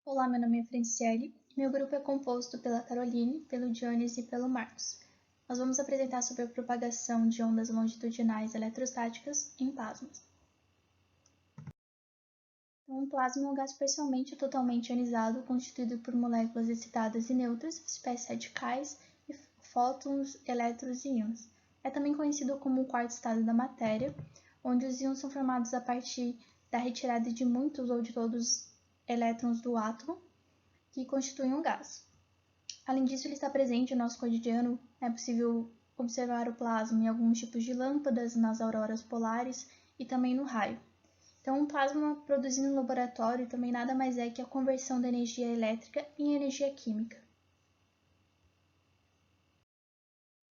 Olá, meu nome é Franciele. Meu grupo é composto pela Caroline, pelo Dionis e pelo Marcos. Nós vamos apresentar sobre a propagação de ondas longitudinais eletrostáticas em plasmas. Então, um plasma é um gás parcialmente ou totalmente ionizado, constituído por moléculas excitadas e neutras, espécies radicais, e fótons, elétrons e íons. É também conhecido como o quarto estado da matéria, onde os íons são formados a partir da retirada de muitos ou de todos os elétrons do átomo, que constituem um gás. Além disso, ele está presente no nosso cotidiano. É possível observar o plasma em alguns tipos de lâmpadas, nas auroras polares e também no raio. Então, um plasma produzido no laboratório também nada mais é que a conversão da energia elétrica em energia química.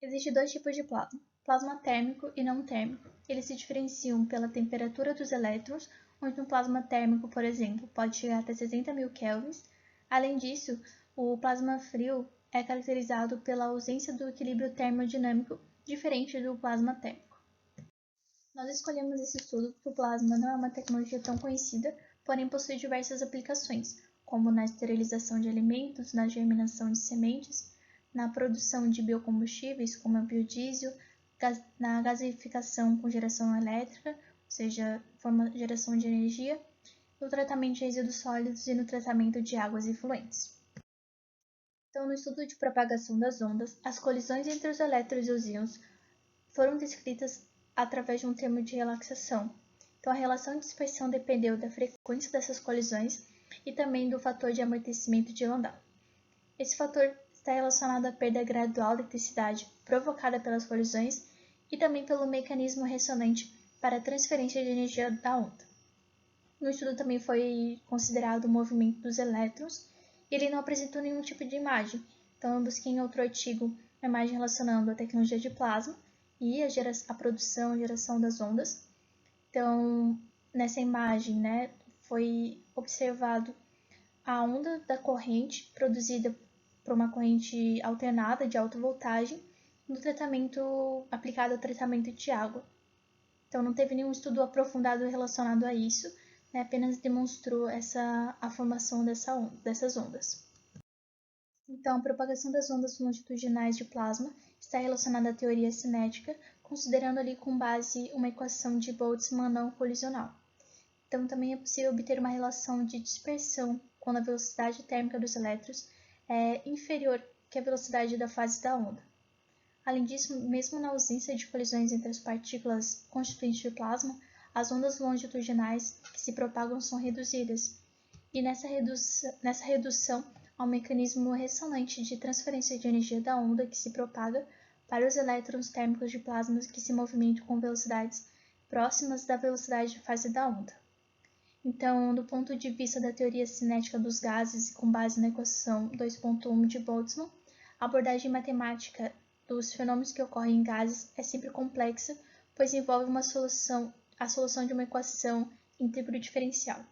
Existem dois tipos de plasma: plasma térmico e não térmico. Eles se diferenciam pela temperatura dos elétrons, onde um plasma térmico, por exemplo, pode chegar até 60.000 kelvins. Além disso, o plasma frio é caracterizado pela ausência do equilíbrio termodinâmico, diferente do plasma térmico. Nós escolhemos esse estudo porque o plasma não é uma tecnologia tão conhecida, porém possui diversas aplicações, como na esterilização de alimentos, na germinação de sementes, na produção de biocombustíveis, como o biodiesel, na gasificação com geração elétrica, ou seja, geração de energia, no tratamento de resíduos sólidos e no tratamento de águas efluentes. Então, no estudo de propagação das ondas, as colisões entre os elétrons e os íons foram descritas através de um termo de relaxação. Então, a relação de dispersão dependeu da frequência dessas colisões e também do fator de amortecimento de Landau. Esse fator está relacionado à perda gradual da intensidade provocada pelas colisões e também pelo mecanismo ressonante para a transferência de energia da onda. No estudo também foi considerado o movimento dos elétrons e ele não apresentou nenhum tipo de imagem. Então, eu busquei em outro artigo uma imagem relacionando a tecnologia de plasma e a produção e geração das ondas. Então, nessa imagem, foi observado a onda da corrente produzida por uma corrente alternada de alta voltagem no tratamento aplicado ao tratamento de água. Então, não teve nenhum estudo aprofundado relacionado a isso, apenas demonstrou a formação dessas ondas. Então, a propagação das ondas longitudinais de plasma está relacionada à teoria cinética, considerando ali com base uma equação de Boltzmann não colisional. Então, também é possível obter uma relação de dispersão quando a velocidade térmica dos elétrons é inferior que a velocidade da fase da onda. Além disso, mesmo na ausência de colisões entre as partículas constituintes de plasma, as ondas longitudinais que se propagam são reduzidas, e nessa redução há um mecanismo ressonante de transferência de energia da onda que se propaga para os elétrons térmicos de plasma que se movimentam com velocidades próximas da velocidade de fase da onda. Então, do ponto de vista da teoria cinética dos gases, com base na equação 2.1 de Boltzmann, a abordagem matemática dos fenômenos que ocorrem em gases é sempre complexa, pois envolve a solução de uma equação íntegro diferencial.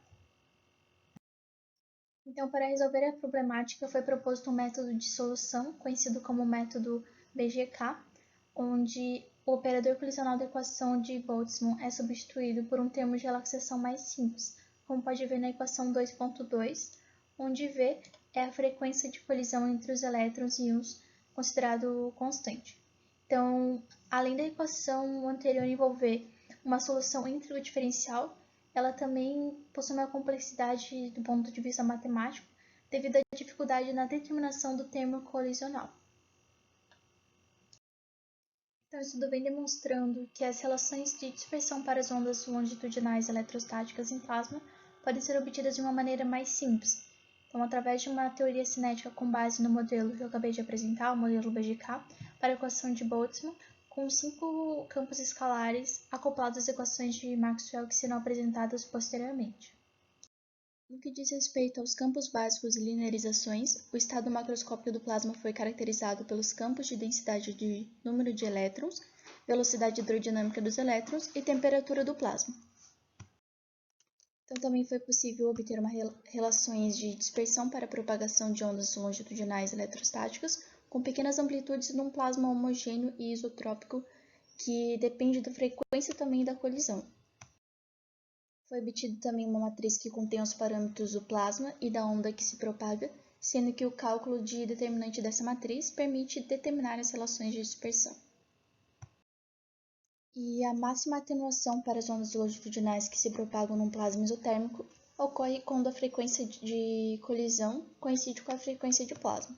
Então, para resolver a problemática, foi proposto um método de solução, conhecido como método BGK, onde o operador colisional da equação de Boltzmann é substituído por um termo de relaxação mais simples, como pode ver na equação 2.2, onde V é a frequência de colisão entre os elétrons e íons, considerado constante. Então, além da equação anterior envolver uma solução íntegro diferencial, ela também possui uma complexidade do ponto de vista matemático, devido à dificuldade na determinação do termo colisional. Então, o estudo vem demonstrando que as relações de dispersão para as ondas longitudinais eletrostáticas em plasma podem ser obtidas de uma maneira mais simples. Então, através de uma teoria cinética com base no modelo que eu acabei de apresentar, o modelo BGK, para a equação de Boltzmann, com 5 campos escalares acoplados às equações de Maxwell que serão apresentadas posteriormente. No que diz respeito aos campos básicos e linearizações, o estado macroscópico do plasma foi caracterizado pelos campos de densidade de número de elétrons, velocidade hidrodinâmica dos elétrons e temperatura do plasma. Então, também foi possível obter relações de dispersão para a propagação de ondas longitudinais eletrostáticas com pequenas amplitudes num plasma homogêneo e isotrópico que depende da frequência também da colisão. Foi obtido também uma matriz que contém os parâmetros do plasma e da onda que se propaga, sendo que o cálculo de determinante dessa matriz permite determinar as relações de dispersão. E a máxima atenuação para as ondas longitudinais que se propagam num plasma isotérmico ocorre quando a frequência de colisão coincide com a frequência de plasma.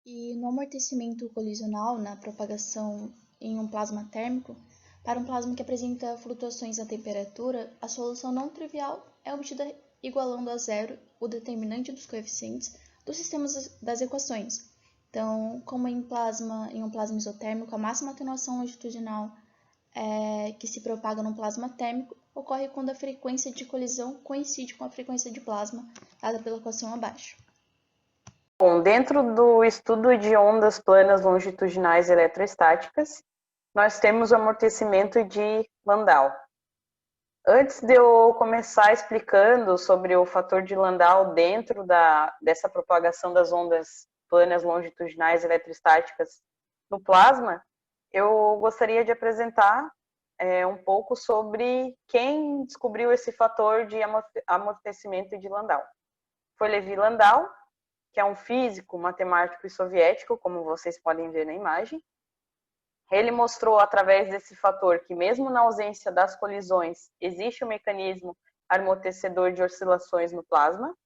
E no amortecimento colisional, na propagação em um plasma térmico, para um plasma que apresenta flutuações na temperatura, a solução não trivial é obtida igualando a zero o determinante dos coeficientes dos sistemas das equações. Então, como em um plasma isotérmico, a máxima atenuação longitudinal que se propaga num plasma térmico ocorre quando a frequência de colisão coincide com a frequência de plasma, dada pela equação abaixo. Bom, dentro do estudo de ondas planas longitudinais eletrostáticas, nós temos o amortecimento de Landau. Antes de eu começar explicando sobre o fator de Landau dentro dessa propagação das ondas planas longitudinais eletrostáticas no plasma, eu gostaria de apresentar um pouco sobre quem descobriu esse fator de amortecimento de Landau. Foi Levi Landau, que é um físico, matemático e soviético, como vocês podem ver na imagem. Ele mostrou através desse fator que mesmo na ausência das colisões, existe um mecanismo amortecedor de oscilações no plasma,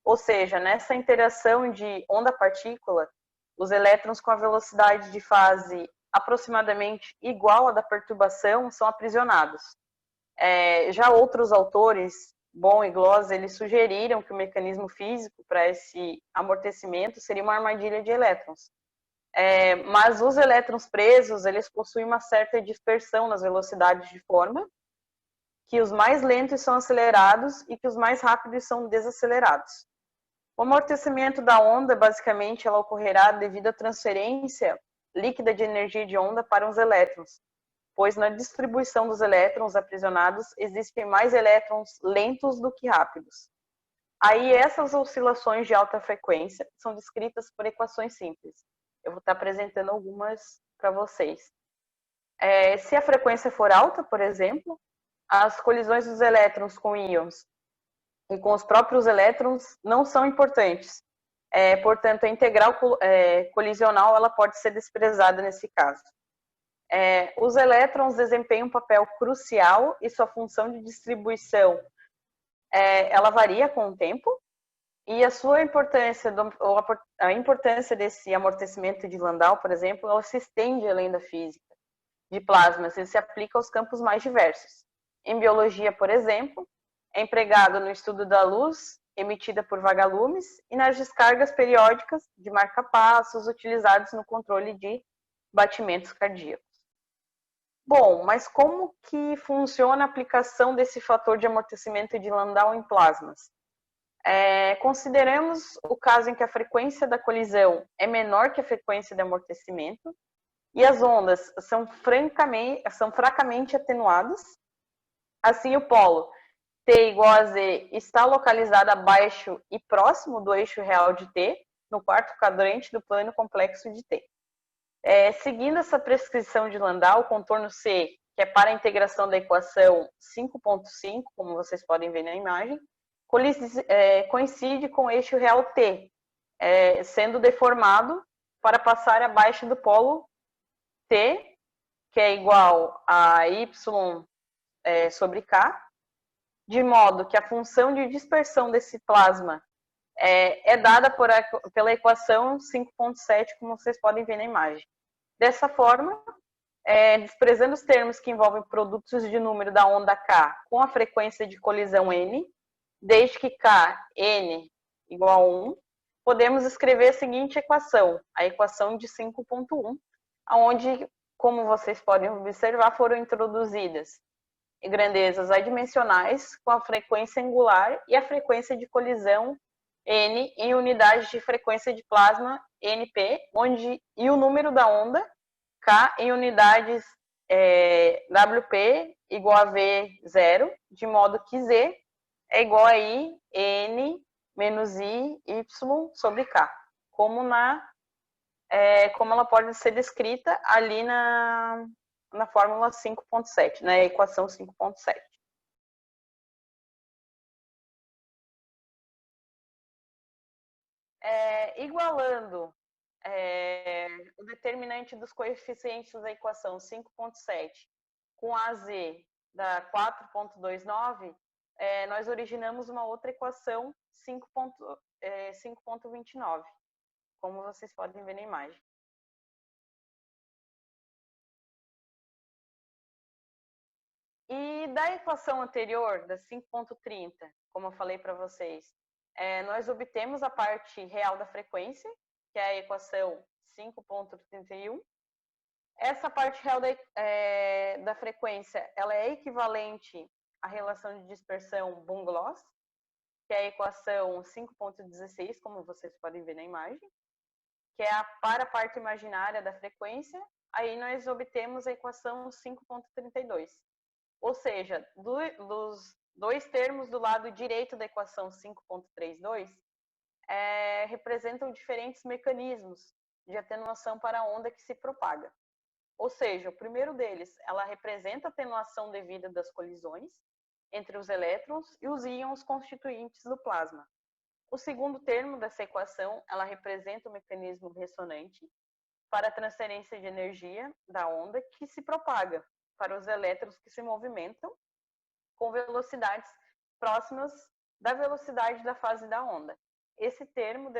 ou seja, nessa interação de onda-partícula, os elétrons com a velocidade de fase aproximadamente igual à da perturbação são aprisionados. Já outros autores, Bohm e Gloss, eles sugeriram que o mecanismo físico para esse amortecimento seria uma armadilha de elétrons. Mas os elétrons presos, eles possuem uma certa dispersão nas velocidades de forma que os mais lentos são acelerados e que os mais rápidos são desacelerados. O amortecimento da onda, basicamente, ela ocorrerá devido à transferência líquida de energia de onda para os elétrons, pois na distribuição dos elétrons aprisionados existem mais elétrons lentos do que rápidos. Aí essas oscilações de alta frequência são descritas por equações simples. Eu vou estar apresentando algumas para vocês. Se a frequência for alta, por exemplo, as colisões dos elétrons com íons e com os próprios elétrons não são importantes. Portanto, a integral colisional ela pode ser desprezada nesse caso. Os elétrons desempenham um papel crucial e sua função de distribuição ela varia com o tempo, e a sua importância, a importância desse amortecimento de Landau, por exemplo, ela se estende além da física de plasmas, ele se aplica aos campos mais diversos. Em biologia, por exemplo, é empregado no estudo da luz emitida por vagalumes e nas descargas periódicas de marca-passos utilizados no controle de batimentos cardíacos. Bom, mas como que funciona a aplicação desse fator de amortecimento de Landau em plasmas? Consideremos o caso em que a frequência da colisão é menor que a frequência de amortecimento e as ondas são fracamente atenuadas. Assim, o polo T igual a Z está localizado abaixo e próximo do eixo real de T, no quarto quadrante do plano complexo de T. Seguindo essa prescrição de Landau, o contorno C, que é para a integração da equação 5.5, como vocês podem ver na imagem, coincide com o eixo real T, sendo deformado para passar abaixo do polo T, que é igual a Y sobre K, de modo que a função de dispersão desse plasma é dada pela equação 5.7, como vocês podem ver na imagem. Dessa forma, desprezando os termos que envolvem produtos de número da onda K com a frequência de colisão N, desde que K, N igual a 1, podemos escrever a seguinte equação, a equação de 5.1, onde, como vocês podem observar, foram introduzidas grandezas adimensionais com a frequência angular e a frequência de colisão N em unidades de frequência de plasma NP, e o número da onda K em unidades WP igual a V0, de modo que Z é igual a I, N, menos I, Y sobre K, como ela pode ser descrita ali na fórmula 5.7, na equação 5.7. Igualando o determinante dos coeficientes da equação 5.7 com a z da 4.29, nós originamos uma outra equação 5.29, como vocês podem ver na imagem. E da equação anterior, da 5.30, como eu falei para vocês, nós obtemos a parte real da frequência, que é a equação 5.31. Essa parte real da frequência, ela é equivalente à relação de dispersão Bung-Gloss, que é a equação 5.16, como vocês podem ver na imagem, que é para a parte imaginária da frequência, aí nós obtemos a equação 5.32. Ou seja, dos dois termos do lado direito da equação 5.32, representam diferentes mecanismos de atenuação para a onda que se propaga. Ou seja, o primeiro deles, ela representa a atenuação devida das colisões entre os elétrons e os íons constituintes do plasma. O segundo termo dessa equação, ela representa o mecanismo ressonante para a transferência de energia da onda que se propaga para os elétrons que se movimentam com velocidades próximas da velocidade da fase da onda. Esse termo,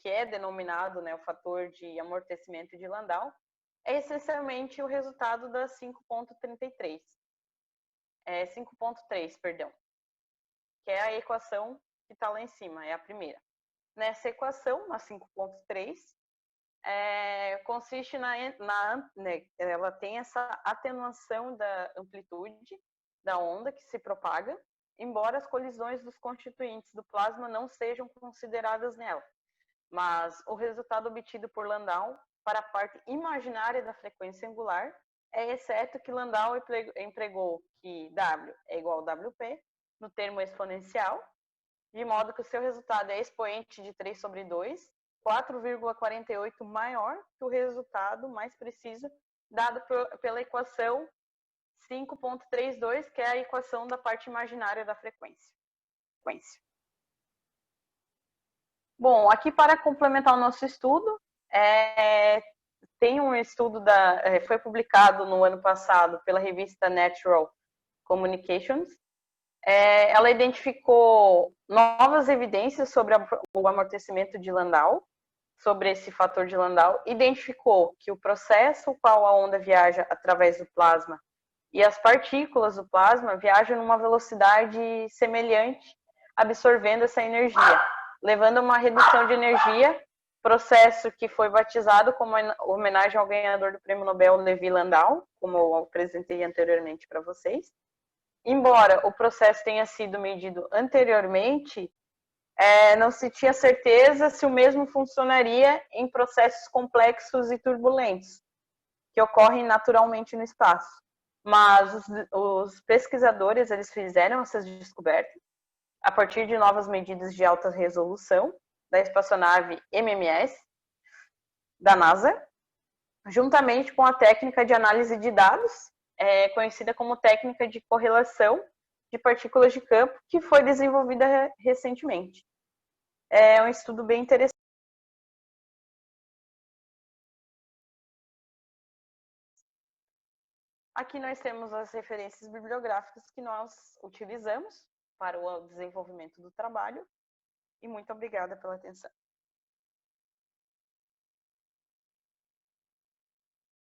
que é denominado o fator de amortecimento de Landau, é essencialmente o resultado da 5.33. 5.3, perdão, que é a equação que está lá em cima, é a primeira. Nessa equação, a 5.3, consiste ela tem essa atenuação da amplitude da onda que se propaga, embora as colisões dos constituintes do plasma não sejam consideradas nela. Mas o resultado obtido por Landau para a parte imaginária da frequência angular exceto que Landau empregou que W é igual a WP no termo exponencial, de modo que o seu resultado é expoente de 3 sobre 2, 4,48 maior que o resultado mais preciso dado pela equação 5.32, que é a equação da parte imaginária da frequência. Bom, aqui para complementar o nosso estudo, tem um estudo foi publicado no ano passado pela revista Natural Communications. Ela identificou novas evidências sobre o amortecimento de Landau, sobre esse fator de Landau, identificou que o processo qual a onda viaja através do plasma e as partículas do plasma viajam numa velocidade semelhante, absorvendo essa energia, levando a uma redução de energia, processo que foi batizado como homenagem ao ganhador do Prêmio Nobel Levi Landau, como eu apresentei anteriormente para vocês. Embora o processo tenha sido medido anteriormente, não se tinha certeza se o mesmo funcionaria em processos complexos e turbulentos, que ocorrem naturalmente no espaço. Mas os pesquisadores eles fizeram essas descobertas a partir de novas medidas de alta resolução da espaçonave MMS da NASA, juntamente com a técnica de análise de dados, conhecida como técnica de correlação de partículas de campo, que foi desenvolvida recentemente. É um estudo bem interessante. Aqui nós temos as referências bibliográficas que nós utilizamos para o desenvolvimento do trabalho. E muito obrigada pela atenção.